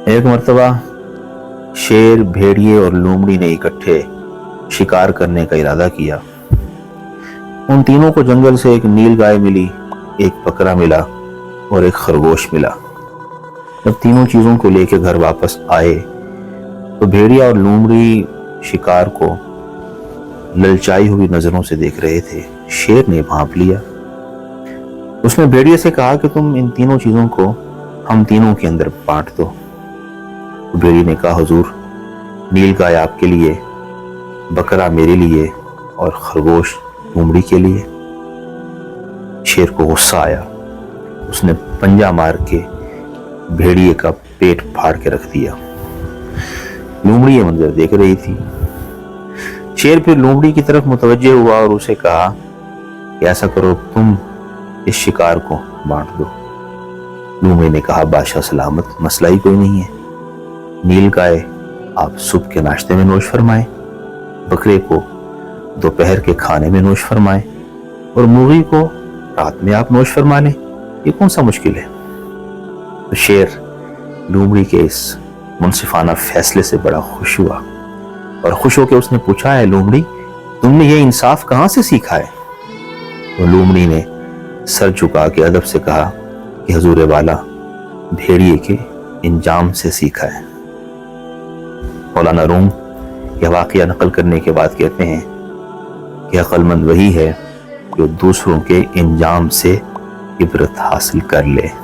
ایک مرتبہ شیر، بھیڑیے اور لومڑی نے اکٹھے شکار کرنے کا ارادہ کیا۔ ان تینوں کو جنگل سے ایک نیل گائے ملی، ایک بکرا ملا اور ایک خرگوش ملا۔ جب تینوں چیزوں کو لے کے گھر واپس آئے تو بھیڑیا اور لومڑی شکار کو للچائی ہوئی نظروں سے دیکھ رہے تھے۔ شیر نے بھانپ لیا۔ اس نے بھیڑیے سے کہا کہ تم ان تینوں چیزوں کو ہم تینوں کے اندر بانٹ دو۔ بھیڑیے نے کہا حضور، نیل گائے آپ کے لیے، بکرا میرے لیے اور خرگوش لومڑی کے لیے۔ شیر کو غصہ آیا، اس نے پنجہ مار کے بھیڑیے کا پیٹ پھاڑ کے رکھ دیا۔ لومڑی یہ منظر دیکھ رہی تھی۔ شیر پھر لومڑی کی طرف متوجہ ہوا اور اسے کہا کہ ایسا کرو، تم اس شکار کو بانٹ دو۔ لومڑی نے کہا بادشاہ سلامت، مسئلہ ہی کوئی نہیں ہے۔ نیل گائے آپ صبح کے ناشتے میں نوش فرمائیں، بکرے کو دوپہر کے کھانے میں نوش فرمائیں اور مرغی کو رات میں آپ نوش فرما لیں، یہ کون سا مشکل ہے؟ تو شیر لومڑی کے اس منصفانہ فیصلے سے بڑا خوش ہوا اور خوش ہو کے اس نے پوچھا، ہے لومڑی، تم نے یہ انصاف کہاں سے سیکھا ہے؟ تو لومڑی نے سر جھکا کے ادب سے کہا کہ حضور والا، بھیڑیے کے انجام سے سیکھا ہے۔ مولانا روم یہ واقعہ نقل کرنے کے بعد کہتے ہیں کہ عقل مند وہی ہے جو دوسروں کے انجام سے عبرت حاصل کر لے۔